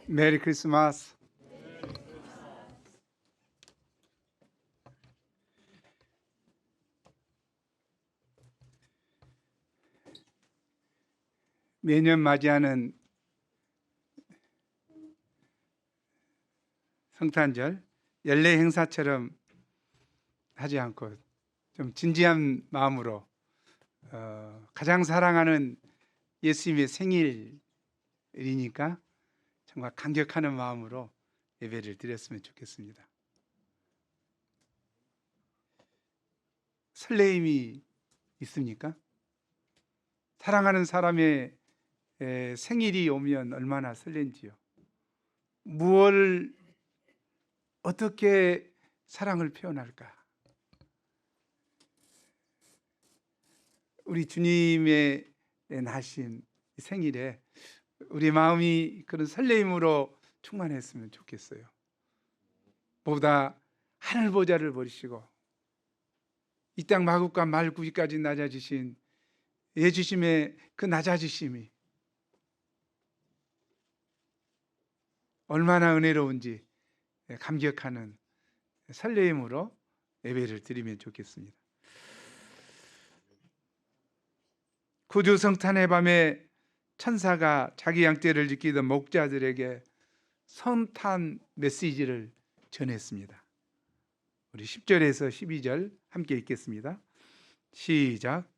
메리 크리스마스. 매년 맞이하는 성탄절 연례 행사처럼 하지 않고 좀 진지한 마음으로 가장 사랑하는 예수님의 생일이니까 정말 감격하는 마음으로 예배를 드렸으면 좋겠습니다. 설레임이 있습니까? 사랑하는 사람의 생일이 오면 얼마나 설렌지요. 무엇을 어떻게 사랑을 표현할까? 우리 주님의 나신 생일에 우리 마음이 그런 설레임으로 충만했으면 좋겠어요. 보다 하늘 보좌를 버리시고 이 땅 마국과 말구기까지 낮아지신 예수님의 그 낮아지심이 얼마나 은혜로운지 감격하는 설레임으로 예배를 드리면 좋겠습니다. 구주 성탄의 밤에 천사가 자기 양떼를 지키던 목자들에게 성탄 메시지를 전했습니다. 우리 10절에서 12절 함께 읽겠습니다. 시작.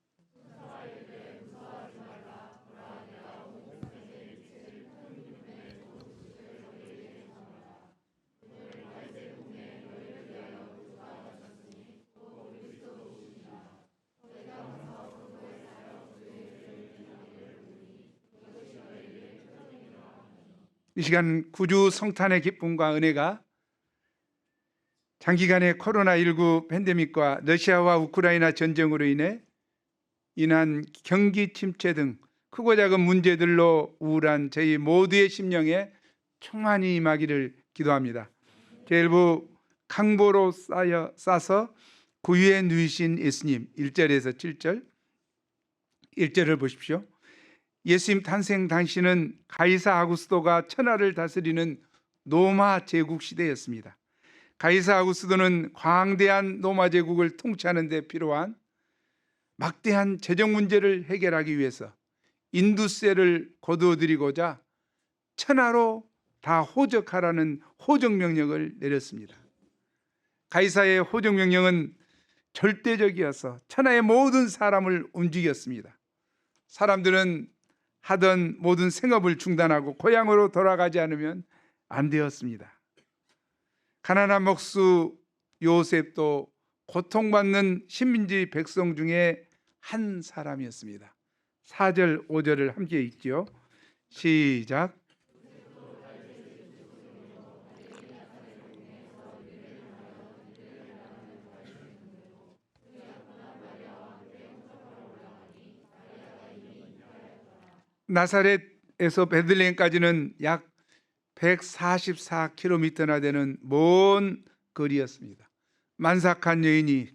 이 시간 구주 성탄의 기쁨과 은혜가 장기간의 코로나19 팬데믹과 러시아와 우크라이나 전쟁으로 인한 경기 침체 등 크고 작은 문제들로 우울한 저희 모두의 심령에 충만히 임하기를 기도합니다. 제1부 강보로 싸서 구유에 누이신 예수님 1절에서 7절 1절을 보십시오. 예수님 탄생 당시는 가이사 아구스도가 천하를 다스리는 로마 제국 시대였습니다. 가이사 아구스도는 광대한 로마 제국을 통치하는 데 필요한 막대한 재정 문제를 해결하기 위해서 인두세를 거두어들이고자 천하로 다 호적하라는 호적명령을 내렸습니다. 가이사의 호적명령은 절대적이어서 천하의 모든 사람을 움직였습니다. 사람들은 하던 모든 생업을 중단하고 고향으로 돌아가지 않으면 안 되었습니다. 가난한 목수 요셉도 고통받는 식민지 백성 중에 한 사람이었습니다. 4절, 5절을 함께 읽지요. 시작. 나사렛에서 베들레헴까지는 약 144km나 되는 먼 거리였습니다. 만삭한 여인이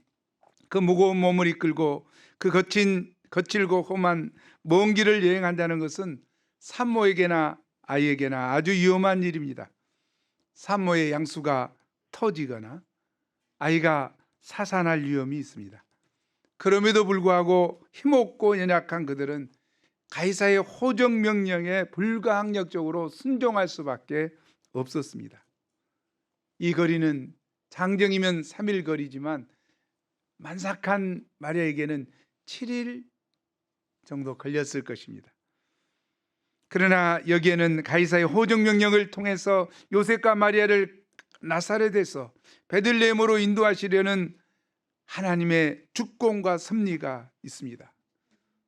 그 무거운 몸을 이끌고 그 거칠고 험한 먼 길을 여행한다는 것은 산모에게나 아이에게나 아주 위험한 일입니다. 산모의 양수가 터지거나 아이가 사산할 위험이 있습니다. 그럼에도 불구하고 힘없고 연약한 그들은 가이사의 호적 명령에 불가항력적으로 순종할 수밖에 없었습니다. 이 거리는 장정이면 3일 거리지만 만삭한 마리아에게는 7일 정도 걸렸을 것입니다. 그러나 여기에는 가이사의 호적 명령을 통해서 요셉과 마리아를 나사렛에서 베들레헴으로 인도하시려는 하나님의 주권과 섭리가 있습니다.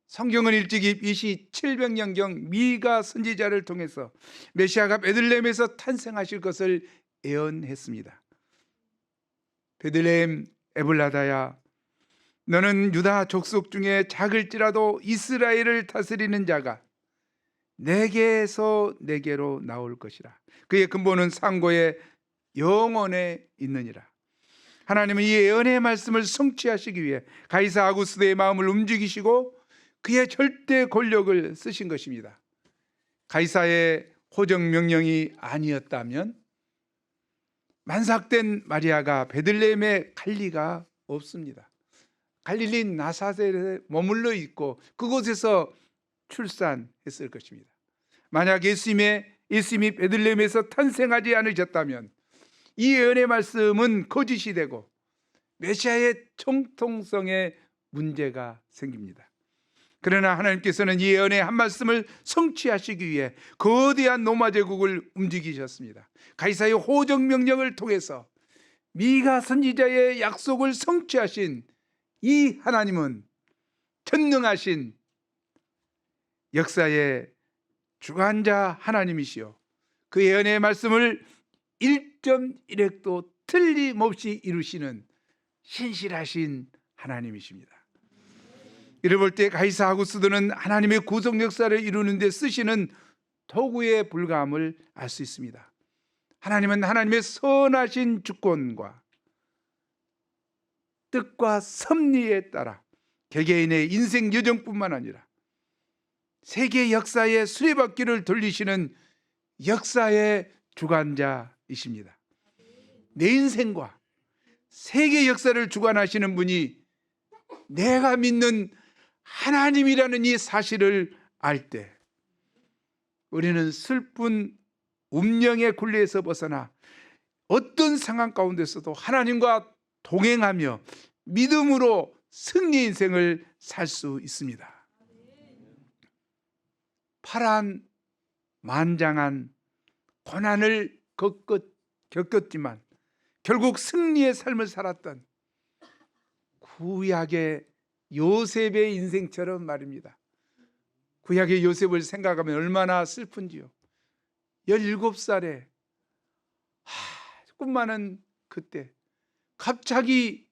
성경은 일찍이 BC 700년경 미가 선지자를 통해서 메시아가 베들레헴에서 탄생하실 것을 예언했습니다. 베들레헴 에블라다야, 너는 유다 족속 중에 작을지라도 이스라엘을 다스리는 자가 내게에서 내게로 나올 것이라. 그의 근본은 상고의 영원에 있느니라. 하나님은 이 예언의 말씀을 성취하시기 위해 가이사 아구스도의 마음을 움직이시고 그의 절대 권력을 쓰신 것입니다. 가이사의 호정 명령이 아니었다면 만삭된 마리아가 베들레헴에 갈 리가 없습니다. 갈릴리 나사렛에 머물러 있고 그곳에서 출산했을 것입니다. 만약 예수님이 베들레헴에서 탄생하지 않으셨다면 이 예언의 말씀은 거짓이 되고 메시아의 정통성에 문제가 생깁니다. 그러나 하나님께서는 이 예언의 한 말씀을 성취하시기 위해 거대한 로마 제국을 움직이셨습니다. 가이사의 호정 명령을 통해서 미가 선지자의 약속을 성취하신 이 하나님은 전능하신 역사의 주관자 하나님이시요, 그 예언의 말씀을 1.1획도 틀림없이 이루시는 신실하신 하나님이십니다. 이를 볼 때 가이사 아구스도는 하나님의 구속 역사를 이루는 데 쓰시는 도구에 불과함을 알 수 있습니다. 하나님은 하나님의 선하신 주권과 뜻과 섭리에 따라 개개인의 인생 여정뿐만 아니라 세계 역사의 수레바퀴를 돌리시는 역사의 주관자이십니다. 내 인생과 세계 역사를 주관하시는 분이 내가 믿는 하나님이라는 이 사실을 알 때 우리는 슬픈 운명의 굴레에서 벗어나 어떤 상황 가운데서도 하나님과 동행하며 믿음으로 승리 인생을 살 수 있습니다. 파란만장한 고난을 겪었지만 결국 승리의 삶을 살았던 구약의 요셉의 인생처럼 말입니다. 구약의 요셉을 생각하면 얼마나 슬픈지요. 17살에 꿈 많은 그때 갑자기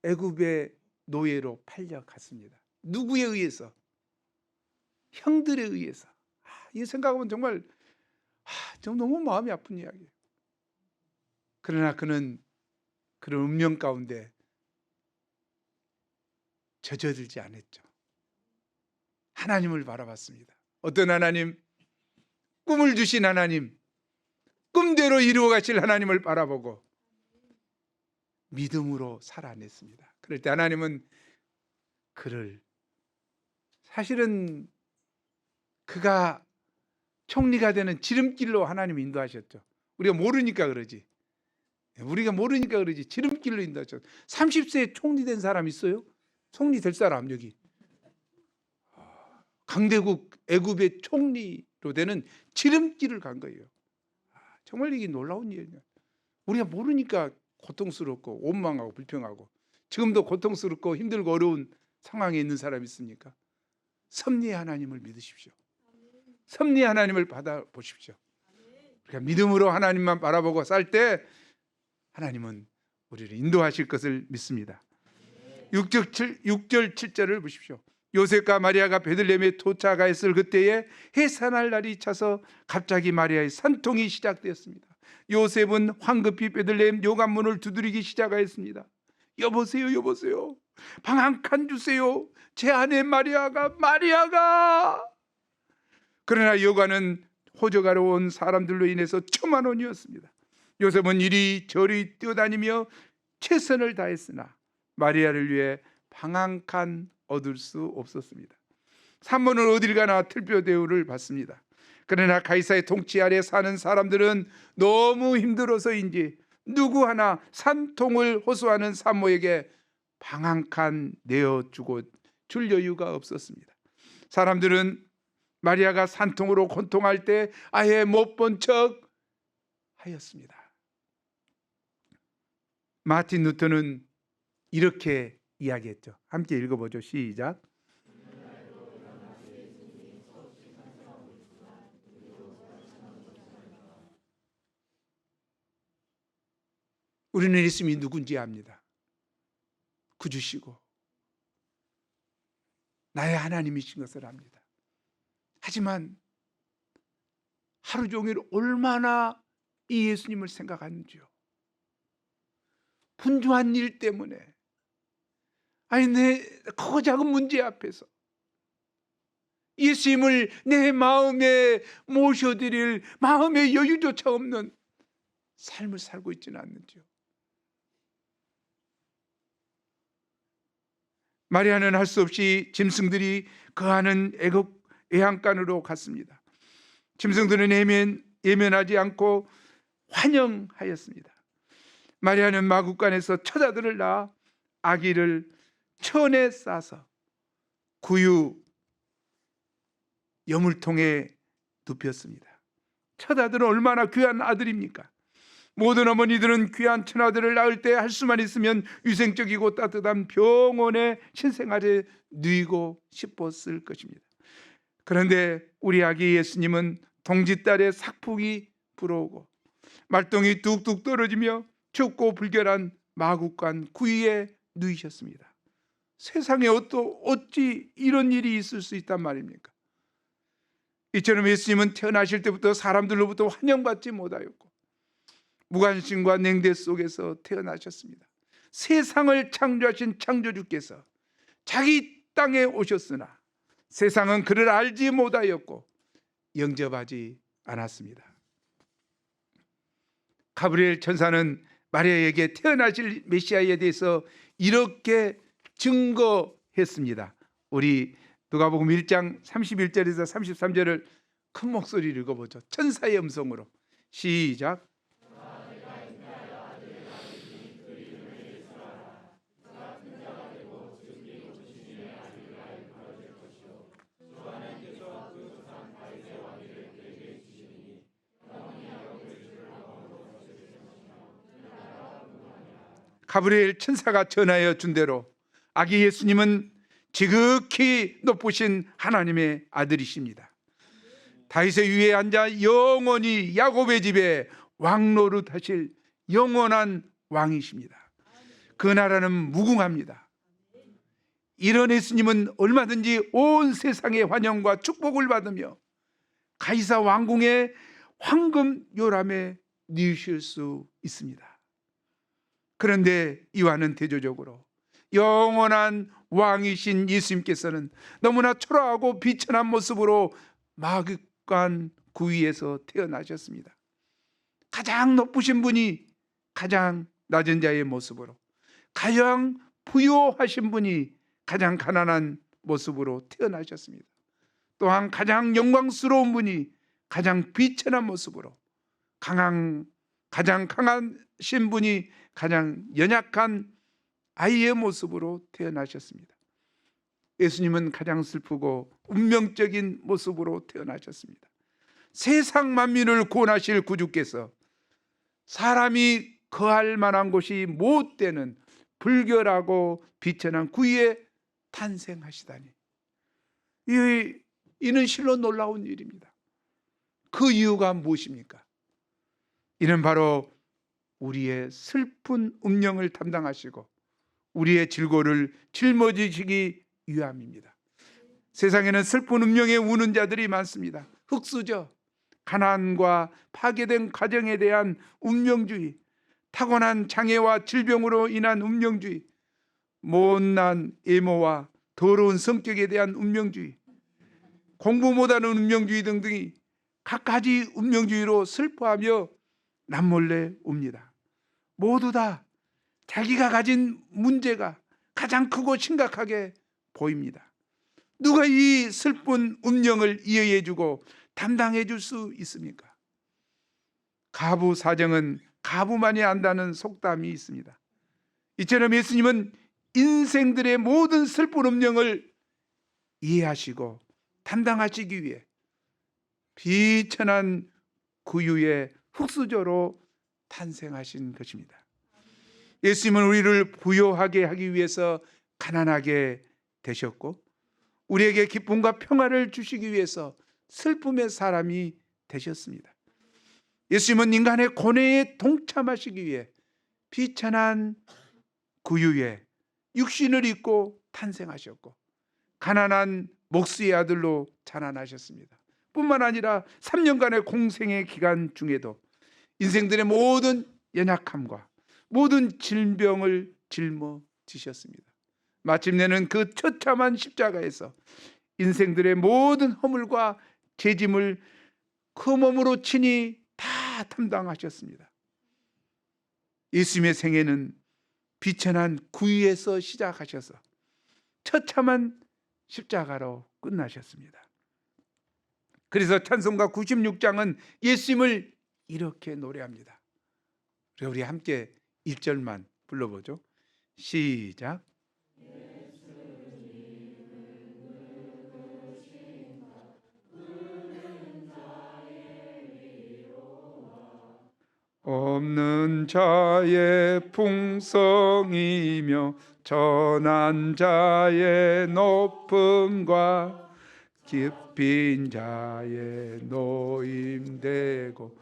애굽의 노예로 팔려갔습니다. 누구에 의해서? 형들에 의해서. 이 생각하면 정말 너무 마음이 아픈 이야기예요. 그러나 그는 그런 운명 가운데 젖어들지 않았죠. 하나님을 바라봤습니다. 어떤 하나님? 꿈을 주신 하나님, 꿈대로 이루어 가실 하나님을 바라보고 믿음으로 살아냈습니다. 그럴 때 하나님은 그를, 사실은 그가 총리가 되는 지름길로 하나님이 인도하셨죠. 우리가 모르니까 그러지. 지름길로 인도하셨죠. 30세에 총리 된 사람 있어요? 총리 될 사람 여기. 강대국 애굽의 총리로 되는 지름길을 간 거예요. 정말 이게 놀라운 일이에요. 우리가 모르니까 고통스럽고 원망하고 불평하고, 지금도 고통스럽고 힘들고 어려운 상황에 있는 사람이 있습니까? 섭리의 하나님을 믿으십시오. 섭리의 하나님을 받아보십시오. 그러니까 믿음으로 하나님만 바라보고 살 때 하나님은 우리를 인도하실 것을 믿습니다. 6절 7절을 보십시오. 요셉과 마리아가 베들레헴에 도착하였을 그때에 해산할 날이 차서 갑자기 마리아의 산통이 시작되었습니다. 요셉은 황급히 베들레헴 요관문을 두드리기 시작하였습니다. 여보세요, 방 한 칸 주세요. 제 아내 마리아가. 그러나 여관은 호적하러 온 사람들로 인해서 초만원이었습니다. 요셉은 이리저리 뛰어다니며 최선을 다했으나 마리아를 위해 방 한 칸 얻을 수 없었습니다. 산모는 어딜 가나 틀뼈 대우를 받습니다. 그러나 가이사의 통치 아래 사는 사람들은 너무 힘들어서인지 누구 하나 산통을 호소하는 산모에게 방 한 칸 내어주고 줄 여유가 없었습니다. 사람들은 마리아가 산통으로 고통할 때 아예 못 본 척 하였습니다. 마틴 루터는 이렇게 이야기했죠. 함께 읽어보죠. 시작. 우리는 예수님이 누군지 압니다. 구주시고 나의 하나님이신 것을 압니다. 하지만 하루 종일 얼마나 이 예수님을 생각하는지요. 분주한 일 때문에, 내 크고 작은 문제 앞에서 예수님을 내 마음에 모셔드릴 마음의 여유조차 없는 삶을 살고 있지는 않는지요. 마리아는 할 수 없이 짐승들이 거하는 애국 애양간으로 갔습니다. 짐승들은 예면하지 않고 환영하였습니다. 마리아는 마구간에서 처자들을 낳아 아기를 천에 싸서 구유 여물통에 눕혔습니다. 처자들은 얼마나 귀한 아들입니까? 모든 어머니들은 귀한 처자들을 낳을 때 할 수만 있으면 위생적이고 따뜻한 병원에 신생아를 누이고 싶었을 것입니다. 그런데 우리 아기 예수님은 동짓달에 삭풍이 불어오고 말똥이 뚝뚝 떨어지며 춥고 불결한 마구간 구유에 누이셨습니다. 세상에 어찌 이런 일이 있을 수 있단 말입니까? 이처럼 예수님은 태어나실 때부터 사람들로부터 환영받지 못하였고 무관심과 냉대 속에서 태어나셨습니다. 세상을 창조하신 창조주께서 자기 땅에 오셨으나 세상은 그를 알지 못하였고 영접하지 않았습니다. 가브리엘 천사는 마리아에게 태어나실 메시아에 대해서 이렇게 증거했습니다. 우리 누가복음 1장 31절에서 33절을 큰 목소리로 읽어보죠. 천사의 음성으로 시작. 가브리엘 천사가 전하여 준 대로 아기 예수님은 지극히 높으신 하나님의 아들이십니다. 다윗의 위에 앉아 영원히 야곱의 집에 왕노릇 하실 영원한 왕이십니다. 그 나라는 무궁합니다. 이런 예수님은 얼마든지 온 세상의 환영과 축복을 받으며 가이사 왕궁의 황금 요람에 누우실 수 있습니다. 그런데 이와는 대조적으로 영원한 왕이신 예수님께서는 너무나 초라하고 비천한 모습으로 마구간 구위에서 태어나셨습니다. 가장 높으신 분이 가장 낮은 자의 모습으로, 가장 부유하신 분이 가장 가난한 모습으로 태어나셨습니다. 또한 가장 영광스러운 분이 가장 비천한 모습으로, 가장 강하신 분이 가장 연약한 아이의 모습으로 태어나셨습니다. 예수님은 가장 슬프고 운명적인 모습으로 태어나셨습니다. 세상 만민을 구원하실 구주께서 사람이 거할 만한 곳이 못 되는 불결하고 비천한 구유에 탄생하시다니, 이는 실로 놀라운 일입니다. 그 이유가 무엇입니까? 이는 바로 우리의 슬픈 운명을 담당하시고 우리의 질고를 짊어지시기 위함입니다. 세상에는 슬픈 운명에 우는 자들이 많습니다. 흙수저, 가난과 파괴된 가정에 대한 운명주의, 타고난 장애와 질병으로 인한 운명주의, 못난 애모와 더러운 성격에 대한 운명주의, 공부 못하는 운명주의 등등이 갖가지 운명주의로 슬퍼하며 남몰래 웁니다. 모두 다 자기가 가진 문제가 가장 크고 심각하게 보입니다. 누가 이 슬픈 운명을 이해해주고 담당해 줄 수 있습니까? 가부 사정은 가부만이 안다는 속담이 있습니다. 이처럼 예수님은 인생들의 모든 슬픈 운명을 이해하시고 담당하시기 위해 비천한 구유의 흙수저로 탄생하신 것입니다. 예수님은 우리를 부요하게 하기 위해서 가난하게 되셨고 우리에게 기쁨과 평화를 주시기 위해서 슬픔의 사람이 되셨습니다. 예수님은 인간의 고뇌에 동참하시기 위해 비천한 구유에 육신을 입고 탄생하셨고 가난한 목수의 아들로 자라나셨습니다. 뿐만 아니라 3년간의 공생의 기간 중에도 인생들의 모든 연약함과 모든 질병을 짊어지셨습니다. 마침내는 그 처참한 십자가에서 인생들의 모든 허물과 죄짐을 그 몸으로 친히 다 담당하셨습니다. 예수님의 생애는 비천한 구유에서 시작하셔서 처참한 십자가로 끝나셨습니다. 그래서 찬송가 96장은 예수님을 이렇게 노래합니다. 우리 함께 1절만 불러보죠. 시작. 없는 자의 풍성이며 전한 자의 높음과 깊인 자의 노임되고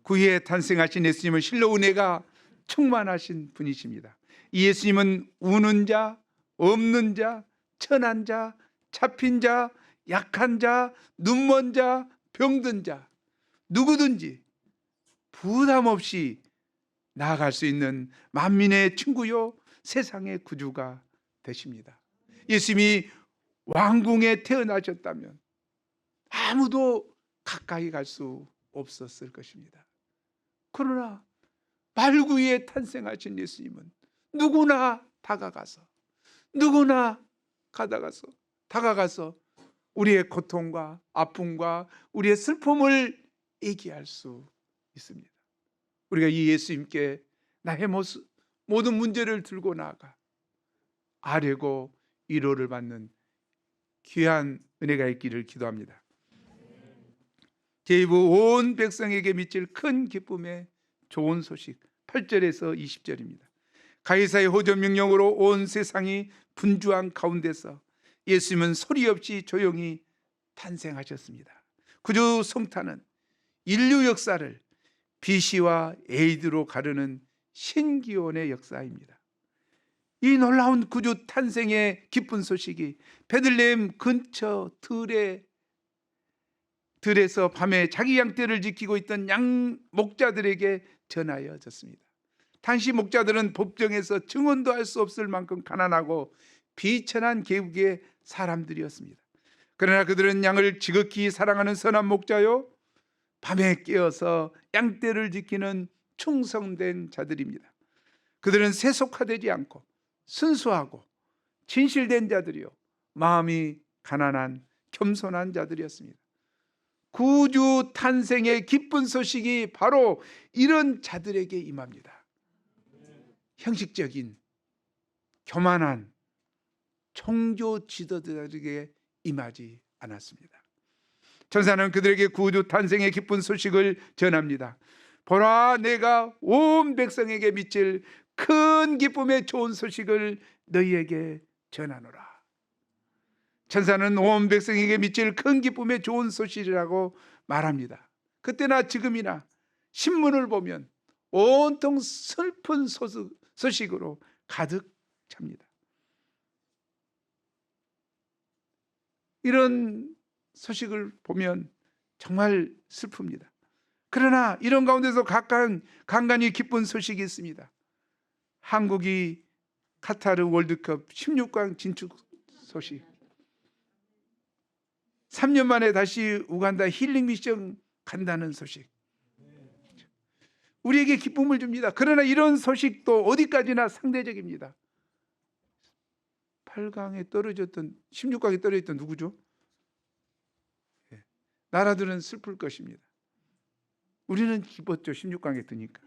구유에 탄생하신 예수님은 실로 은혜가 충만하신 분이십니다. 이 예수님은 우는 자, 없는 자, 천한 자, 잡힌 자, 약한 자, 눈먼 자, 병든 자, 누구든지 부담 없이 나아갈 수 있는 만민의 친구요, 세상의 구주가 되십니다. 예수님이 왕궁에 태어나셨다면 아무도 가까이 갈 수 없었을 것입니다. 그러나 말구유에 탄생하신 예수님은 누구나 다가가서 다가가서 우리의 고통과 아픔과 우리의 슬픔을 얘기할 수 있습니다. 우리가 이 예수님께 나의 모든 문제를 들고 나아가 아뢰고 위로를 받는 귀한 은혜가 있기를 기도합니다. 제이부 온 백성에게 미칠 큰 기쁨의 좋은 소식 8절에서 20절입니다. 가이사의 호전 명령으로 온 세상이 분주한 가운데서 예수님은 소리 없이 조용히 탄생하셨습니다. 구주 성탄은 인류 역사를 BC와 AD로 가르는 신기원의 역사입니다. 이 놀라운 구주 탄생의 기쁜 소식이 베들레헴 근처 들에서 밤에 자기 양떼를 지키고 있던 양 목자들에게 전하여졌습니다. 당시 목자들은 법정에서 증언도 할 수 없을 만큼 가난하고 비천한 계급의 사람들이었습니다. 그러나 그들은 양을 지극히 사랑하는 선한 목자요, 밤에 깨어서 양떼를 지키는 충성된 자들입니다. 그들은 세속화되지 않고 순수하고 진실된 자들이요, 마음이 가난한 겸손한 자들이었습니다. 구주 탄생의 기쁜 소식이 바로 이런 자들에게 임합니다. 형식적인 교만한 종교 지도자들에게 임하지 않았습니다. 천사는 그들에게 구주 탄생의 기쁜 소식을 전합니다. 보라, 내가 온 백성에게 미칠 큰 기쁨의 좋은 소식을 너희에게 전하노라. 천사는 온 백성에게 미칠 큰 기쁨의 좋은 소식이라고 말합니다. 그때나 지금이나 신문을 보면 온통 슬픈 소식으로 가득 찹니다. 이런 소식을 보면 정말 슬픕니다. 그러나 이런 가운데서 간간히 기쁜 소식이 있습니다. 한국이 카타르 월드컵 16강 진출 소식, 3년 만에 다시 우간다 힐링 미션 간다는 소식, 우리에게 기쁨을 줍니다. 그러나 이런 소식도 어디까지나 상대적입니다. 8강에 떨어졌던 16강에 떨어졌던 누구죠? 나라들은 슬플 것입니다. 우리는 기뻤죠. 16강에 드니까.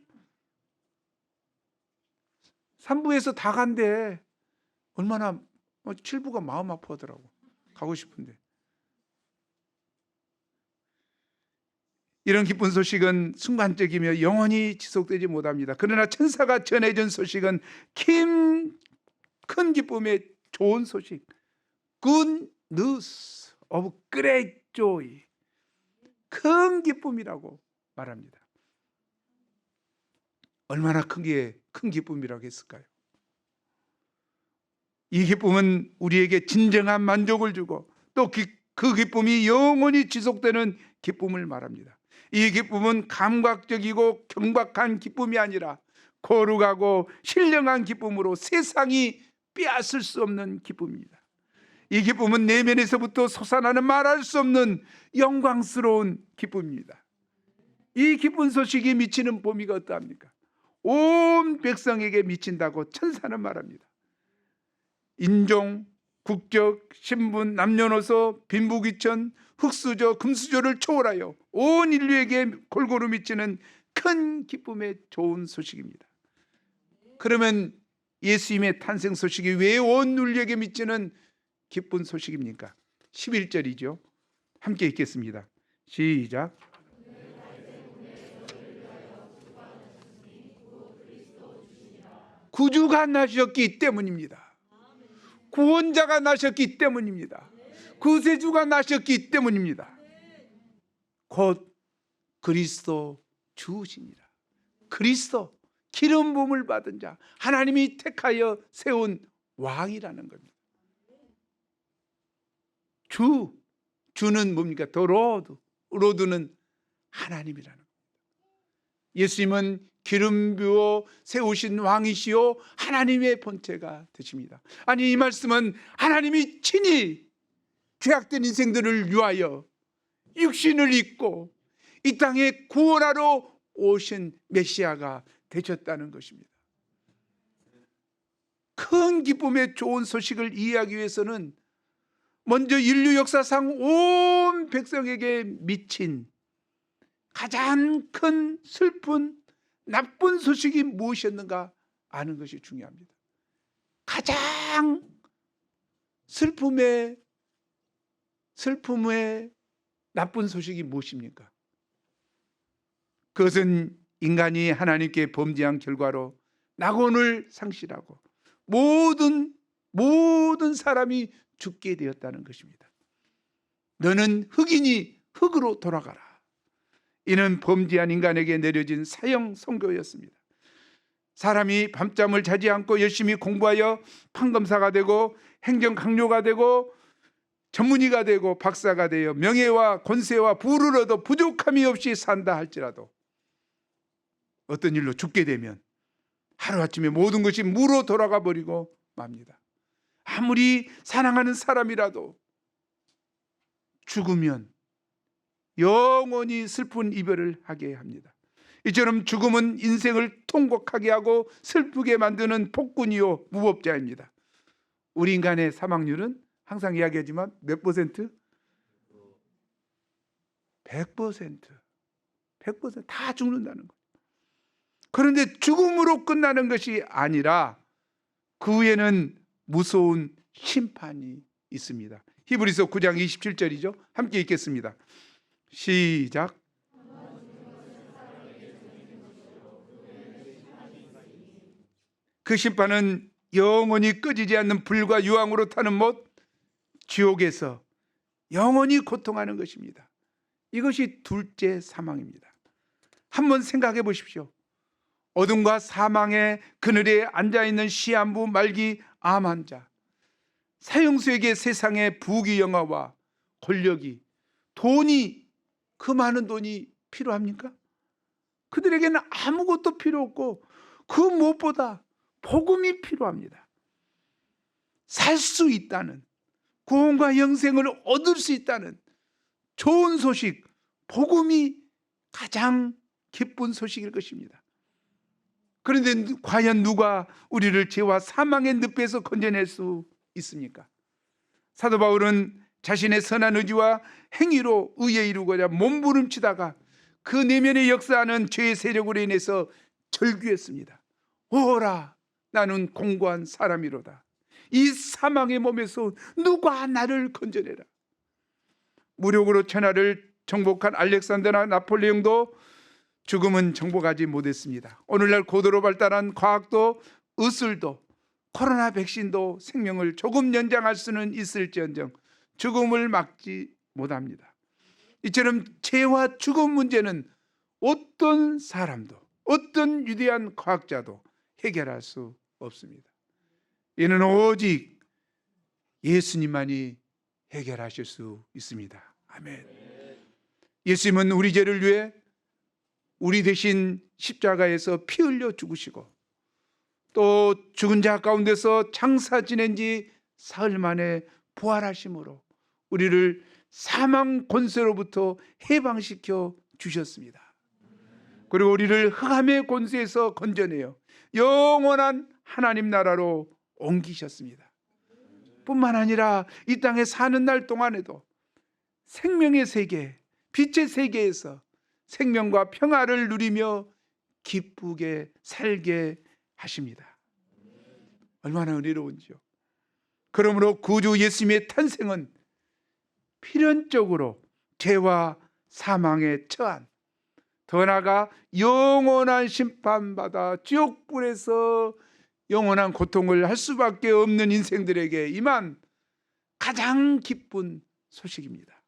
3부에서 다 간대. 얼마나 7부가 마음 아파하더라고. 가고 싶은데. 이런 기쁜 소식은 순간적이며 영원히 지속되지 못합니다. 그러나 천사가 전해준 소식은 큰 기쁨의 좋은 소식, Good news of great joy, 큰 기쁨이라고 말합니다. 얼마나 큰 기쁨이라고 했을까요? 이 기쁨은 우리에게 진정한 만족을 주고 또 그 기쁨이 영원히 지속되는 기쁨을 말합니다. 이 기쁨은 감각적이고 경박한 기쁨이 아니라 거룩하고 신령한 기쁨으로 세상이 빼앗을 수 없는 기쁨입니다. 이 기쁨은 내면에서부터 솟아나는 말할 수 없는 영광스러운 기쁨입니다. 이 기쁜 소식이 미치는 보미가 어떠합니까? 온 백성에게 미친다고 천사는 말합니다. 인종, 국적, 신분, 남녀노소, 빈부귀천, 흙수저, 금수저를 초월하여 온 인류에게 골고루 미치는 큰 기쁨의 좋은 소식입니다. 그러면 예수님의 탄생 소식이 왜 온 인류에게 미치는 기쁜 소식입니까? 11절이죠. 함께 읽겠습니다. 시작. 구주가 나셨기 때문입니다. 구원자가 나셨기 때문입니다. 구세주가 나셨기 때문입니다. 곧 그리스도 주시니라. 그리스도, 기름 부음을 받은 자, 하나님이 택하여 세운 왕이라는 겁니다. 주는 뭡니까? 로드는 하나님이라는 겁니다. 예수님은 기름 부어 세우신 왕이시요 하나님의 본체가 되십니다. 아니, 이 말씀은 하나님이 친히 죄악된 인생들을 위하여 육신을 입고 이 땅에 구원하러 오신 메시아가 되셨다는 것입니다. 큰 기쁨의 좋은 소식을 이해하기 위해서는 먼저 인류 역사상 온 백성에게 미친 가장 큰 슬픈 나쁜 소식이 무엇이었는가 아는 것이 중요합니다. 가장 슬픔의 나쁜 소식이 무엇입니까? 그것은 인간이 하나님께 범죄한 결과로 낙원을 상실하고 모든 사람이 죽게 되었다는 것입니다. 너는 흙이니 흙으로 돌아가라. 이는 범죄한 인간에게 내려진 사형 선고였습니다. 사람이 밤잠을 자지 않고 열심히 공부하여 판검사가 되고 행정강요가 되고 전문의가 되고 박사가 되어 명예와 권세와 부를 얻어 부족함이 없이 산다 할지라도 어떤 일로 죽게 되면 하루아침에 모든 것이 무로 돌아가 버리고 맙니다. 아무리 사랑하는 사람이라도 죽으면 영원히 슬픈 이별을 하게 합니다. 이처럼 죽음은 인생을 통곡하게 하고 슬프게 만드는 폭군이요 무법자입니다. 우리 인간의 사망률은 항상 이야기하지만 몇 퍼센트? 100%. 100% 다 죽는다는 거예요. 그런데 죽음으로 끝나는 것이 아니라 그 후에는 무서운 심판이 있습니다. 히브리서 9장 27절이죠. 함께 읽겠습니다. 시작. 그 심판은 영원히 꺼지지 않는 불과 유황으로 타는 못, 지옥에서 영원히 고통하는 것입니다. 이것이 둘째 사망입니다. 한번 생각해 보십시오. 어둠과 사망의 그늘에 앉아있는 시한부 말기 암 환자, 사형수에게 세상의 부귀영화와 권력이, 돈이, 그 많은 돈이 필요합니까? 그들에게는 아무것도 필요 없고 그 무엇보다 복음이 필요합니다. 살 수 있다는, 구원과 영생을 얻을 수 있다는 좋은 소식, 복음이 가장 기쁜 소식일 것입니다. 그런데 과연 누가 우리를 죄와 사망의 늪에서 건져낼 수 있습니까? 사도 바울은 자신의 선한 의지와 행위로 의에 이루고자 몸부림치다가 그 내면에 역사하는 죄의 세력으로 인해서 절규했습니다. 오라, 나는 공고한 사람이로다. 이 사망의 몸에서 누가 나를 건져내라. 무력으로 천하를 정복한 알렉산더나 나폴레옹도 죽음은 정복하지 못했습니다. 오늘날 고도로 발달한 과학도 의술도 코로나 백신도 생명을 조금 연장할 수는 있을지언정 죽음을 막지 못합니다. 이처럼 죄와 죽음 문제는 어떤 사람도 어떤 위대한 과학자도 해결할 수 없습니다. 이는 오직 예수님만이 해결하실 수 있습니다. 아멘. 예수님은 우리 죄를 위해 우리 대신 십자가에서 피 흘려 죽으시고 또 죽은 자 가운데서 장사 지낸 지 사흘 만에 부활하심으로 우리를 사망 권세로부터 해방시켜 주셨습니다. 그리고 우리를 흑암의 권세에서 건져내어 영원한 하나님 나라로 옮기셨습니다. 뿐만 아니라 이 땅에 사는 날 동안에도 생명의 세계, 빛의 세계에서 생명과 평화를 누리며 기쁘게 살게 하십니다. 얼마나 은혜로운지요. 그러므로 구주 예수님의 탄생은 필연적으로 죄와 사망에 처한, 더 나아가 영원한 심판받아 지옥불에서 영원한 고통을 할 수밖에 없는 인생들에게 임한 가장 기쁜 소식입니다.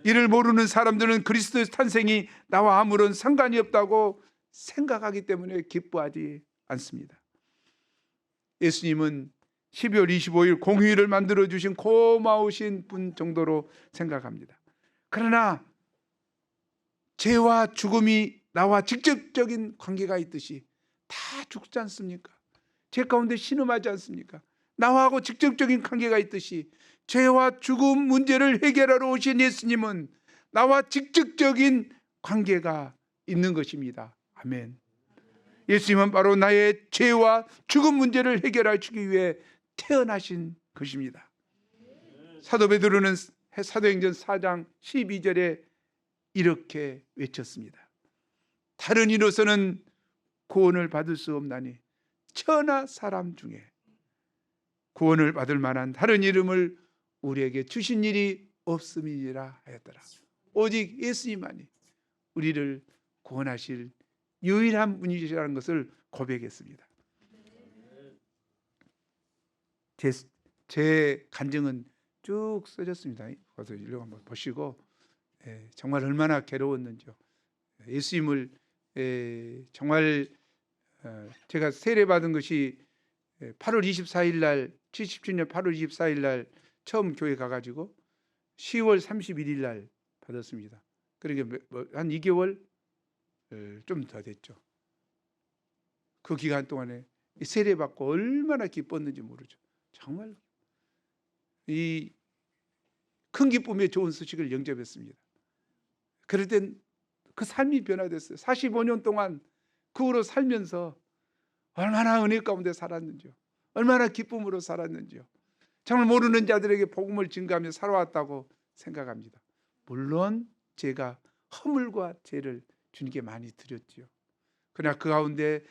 이를 모르는 사람들은 그리스도의 탄생이 나와 아무런 상관이 없다고 생각하기 때문에 기뻐하지 않습니다. 예수님은 12월 25일 공휴일을 만들어 주신 고마우신 분 정도로 생각합니다. 그러나 죄와 죽음이 나와 직접적인 관계가 있듯이 다 죽지 않습니까? 죄 가운데 신음하지 않습니까? 나와하고 직접적인 관계가 있듯이 죄와 죽음 문제를 해결하러 오신 예수님은 나와 직접적인 관계가 있는 것입니다. 아멘. 예수님은 바로 나의 죄와 죽음 문제를 해결하시기 위해 태어나신 것입니다. 사도 베드로는 사도행전 4장 12절에 이렇게 외쳤습니다. 다른 이로서는 구원을 받을 수 없나니 천하 사람 중에 구원을 받을 만한 다른 이름을 우리에게 주신 일이 없음이니라 하였더라. 오직 예수님만이 우리를 구원하실 유일한 분이시라는 것을 고백했습니다. 제 간증은 쭉 써졌습니다. 그래서 이거 한번 보시고 정말 얼마나 괴로웠는지요. 예수님을 정말 제가 세례받은 것이 8월 24일 날 77년 8월 24일 날 처음 교회 가가지고 10월 31일 날 받았습니다. 그러니까 한 2개월 좀 더 됐죠. 그 기간 동안에 세례받고 얼마나 기뻤는지 모르죠. 정말 이 큰 기쁨의 좋은 소식을 영접했습니다. 그럴 땐 그 삶이 변화됐어요. 45년 동안 그 후로 살면서 얼마나 은혜 가운데 살았는지요. 얼마나 기쁨으로 살았는지요. 정말 모르는 자들에게 복음을 증거하며 살아왔다고 생각합니다. 물론 제가 허물과 죄를 주님께 많이 드렸지요. 그러나 그 가운데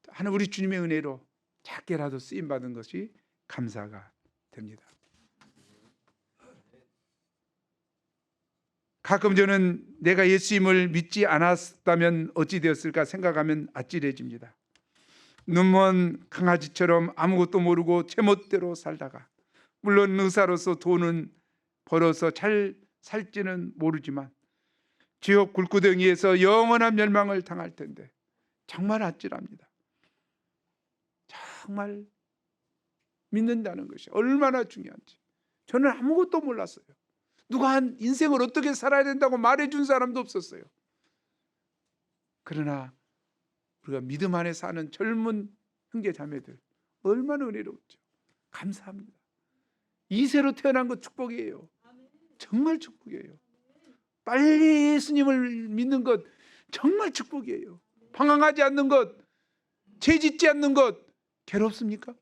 하나님 우리 주님의 은혜로 작게라도 쓰임받은 것이 감사가 됩니다. 가끔 저는 내가 예수님을 믿지 않았다면 어찌 되었을까 생각하면 아찔해집니다. 눈먼 강아지처럼 아무것도 모르고 제멋대로 살다가, 물론 의사로서 돈은 벌어서 잘 살지는 모르지만 지옥 굴구덩이에서 영원한 멸망을 당할 텐데 정말 아찔합니다. 정말 믿는다는 것이 얼마나 중요한지. 저는 아무것도 몰랐어요. 누가 한 인생을 어떻게 살아야 된다고 말해준 사람도 없었어요. 그러나 우리가 믿음 안에 사는 젊은 형제 자매들 얼마나 은혜롭죠. 감사합니다. 이세로 태어난 것 축복이에요. 정말 축복이에요. 빨리 예수님을 믿는 것 정말 축복이에요. 방황하지 않는 것, 죄 짓지 않는 것 괴롭습니까?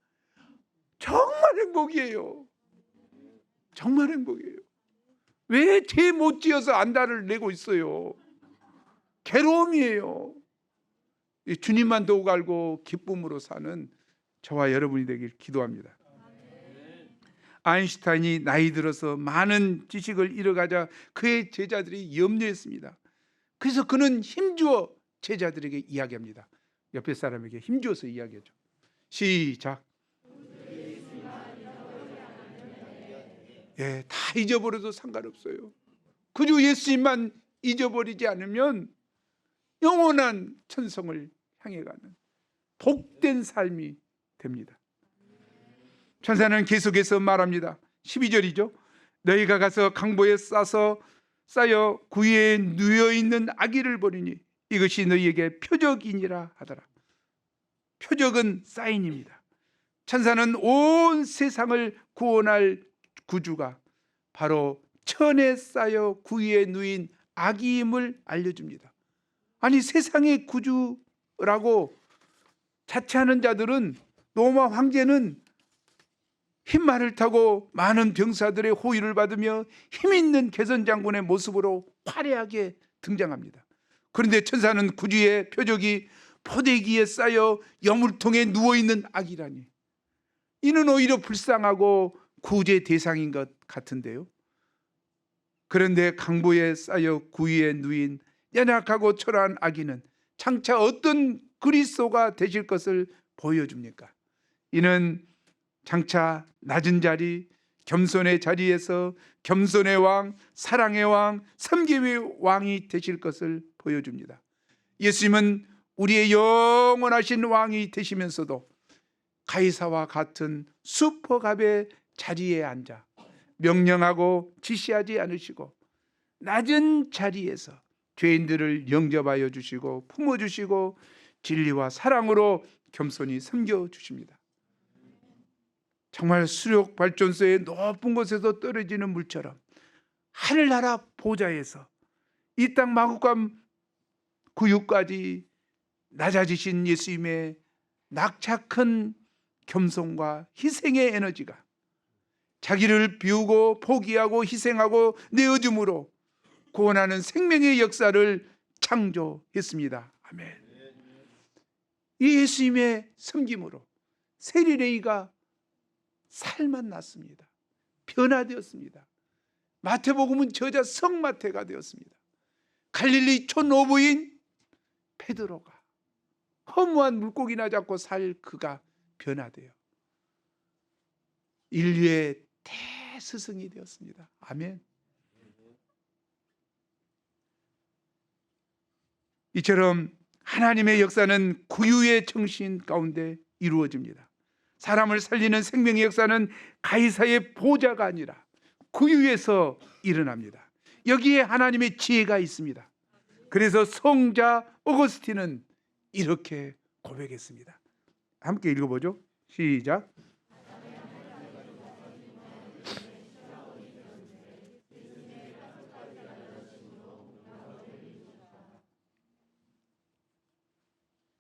정말 행복이에요. 정말 행복이에요. 왜 죄 못 지어서 안달을 내고 있어요? 괴로움이에요. 주님만 더욱 알고 기쁨으로 사는 저와 여러분이 되길 기도합니다. 아인슈타인이 나이 들어서 많은 지식을 잃어가자 그의 제자들이 염려했습니다. 그래서 그는 힘주어 제자들에게 이야기합니다. 옆에 사람에게 힘주어서 이야기하죠. 시작. 다 잊어버려도 상관없어요. 그저 예수님만 잊어버리지 않으면 영원한 천성을 향해 가는 복된 삶이 됩니다. 천사는 계속해서 말합니다. 12절이죠. 너희가 가서 강보에 쌓여 구유에 누워있는 아기를 보리니 이것이 너희에게 표적이니라 하더라. 표적은 사인입니다. 천사는 온 세상을 구원할 구주가 바로 천에 쌓여 구유에 누인 아기임을 알려줍니다. 아니, 세상의 구주라고 자처하는 자들은, 로마 황제는 흰말을 타고 많은 병사들의 호위를 받으며 힘있는 개선장군의 모습으로 화려하게 등장합니다. 그런데 천사는 구주의 표적이 포대기에 쌓여 여물통에 누워있는 아기라니, 이는 오히려 불쌍하고 구제 대상인 것 같은데요. 그런데 강보에 쌓여 구유에 누인 연약하고 초라한 아기는 장차 어떤 그리스도가 되실 것을 보여줍니까? 이는 장차 낮은 자리, 겸손의 자리에서 겸손의 왕, 사랑의 왕, 섬김의 왕이 되실 것을 보여줍니다. 예수님은 우리의 영원하신 왕이 되시면서도 가이사와 같은 슈퍼갑의 자리에 앉아 명령하고 지시하지 않으시고 낮은 자리에서 죄인들을 영접하여 주시고 품어주시고 진리와 사랑으로 겸손히 섬겨주십니다. 정말 수력발전소의 높은 곳에서 떨어지는 물처럼 하늘나라 보좌에서 이 땅 마구간 구유까지 낮아지신 예수님의 낙착한 겸손과 희생의 에너지가 자기를 비우고 포기하고 희생하고 내어줌으로 구원하는 생명의 역사를 창조했습니다. 아멘. 이 예수님의 섬김으로 세리레이가 살만 났습니다. 변화되었습니다. 마태복음은 저자 성마태가 되었습니다. 갈릴리 촌어부인 베드로가 허무한 물고기나 잡고 살 그가 변화되어 인류의 대스승이 되었습니다. 아멘. 이처럼 하나님의 역사는 구유의 정신 가운데 이루어집니다. 사람을 살리는 생명의 역사는 가이사의 보좌가 아니라 구유에서 일어납니다. 여기에 하나님의 지혜가 있습니다. 그래서 성자 어거스틴은 이렇게 고백했습니다. 함께 읽어보죠. 시작.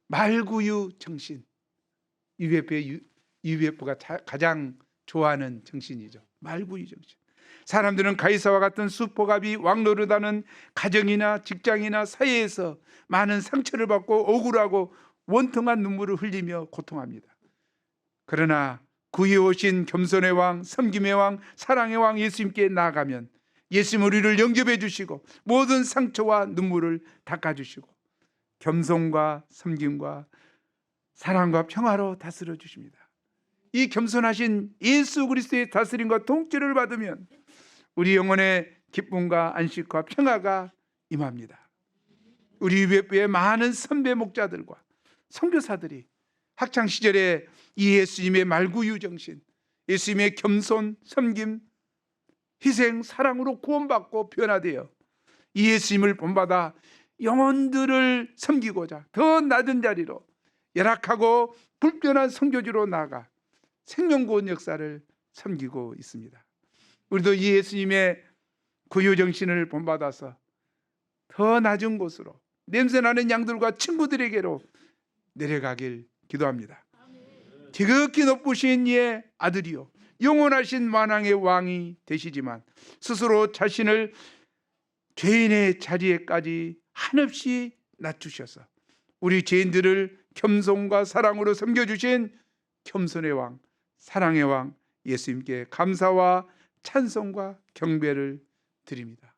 말구유 정신, UFO가 가장 좋아하는 정신이죠. 말구유 정신. 사람들은 가이사와 같은 슈퍼갑이 왕노릇하는 가정이나 직장이나 사회에서 많은 상처를 받고 억울하고 원통한 눈물을 흘리며 고통합니다. 그러나 구유에 오신 겸손의 왕, 섬김의 왕, 사랑의 왕 예수님께 나아가면 예수님 우리를 영접해 주시고 모든 상처와 눈물을 닦아주시고 겸손과 섬김과 사랑과 평화로 다스려 주십니다. 이 겸손하신 예수 그리스도의 다스림과 통치를 받으면 우리 영혼의 기쁨과 안식과 평화가 임합니다. 우리 유배부의 많은 선배 목자들과 선교사들이 학창시절에 이 예수님의 말구유 정신, 예수님의 겸손, 섬김, 희생, 사랑으로 구원받고 변화되어 이 예수님을 본받아 영혼들을 섬기고자 더 낮은 자리로 열악하고 불편한 선교지로 나아가 생명구원 역사를 섬기고 있습니다. 우리도 이 예수님의 구유정신을 본받아서 더 낮은 곳으로 냄새나는 양들과 친구들에게로 내려가길 기도합니다. 지극히 높으신 이의 아들이요 영원하신 만왕의 왕이 되시지만 스스로 자신을 죄인의 자리에까지 한없이 낮추셔서 우리 죄인들을 겸손과 사랑으로 섬겨주신 겸손의 왕, 사랑의 왕 예수님께 감사와 찬송과 경배를 드립니다.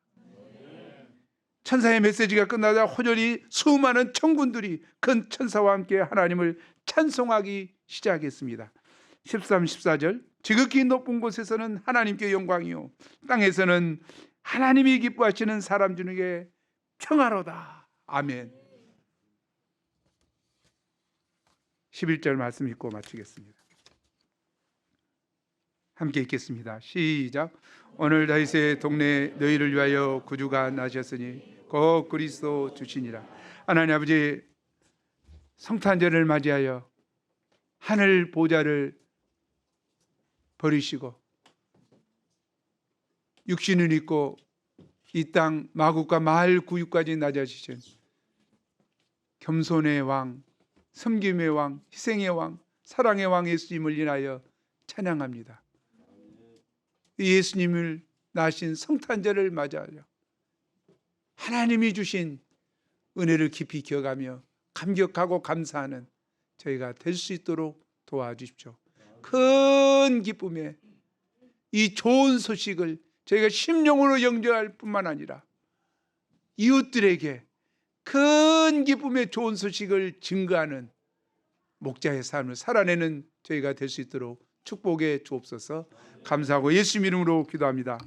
천사의 메시지가 끝나자 호절히 수많은 천군들이 큰 천사와 함께 하나님을 찬송하기 시작했습니다. 13, 14절 지극히 높은 곳에서는 하나님께 영광이요 땅에서는 하나님이 기뻐하시는 사람 중에 평화로다. 아멘. 11절 말씀 읽고 마치겠습니다. 함께 읽겠습니다. 시작. 오늘 다윗의 동네에 너희를 위하여 구주가 나셨으니 곧 그리스도 주시니라. 하나님 아버지, 성탄절을 맞이하여 하늘 보좌를 버리시고 육신을 입고 이 땅 마국과 마을 구유까지 낮아지신 겸손의 왕, 섬김의 왕, 희생의 왕, 사랑의 왕 예수님을 인하여 찬양합니다. 예수님을 낳으신 성탄절을 맞이하여 하나님이 주신 은혜를 깊이 기억하며 감격하고 감사하는 저희가 될 수 있도록 도와주십시오. 큰 기쁨에 이 좋은 소식을 저희가 심령으로 영접할 뿐만 아니라 이웃들에게 큰 기쁨의 좋은 소식을 증거하는 목자의 삶을 살아내는 저희가 될 수 있도록 축복해 주옵소서. 감사하고 예수 이름으로 기도합니다.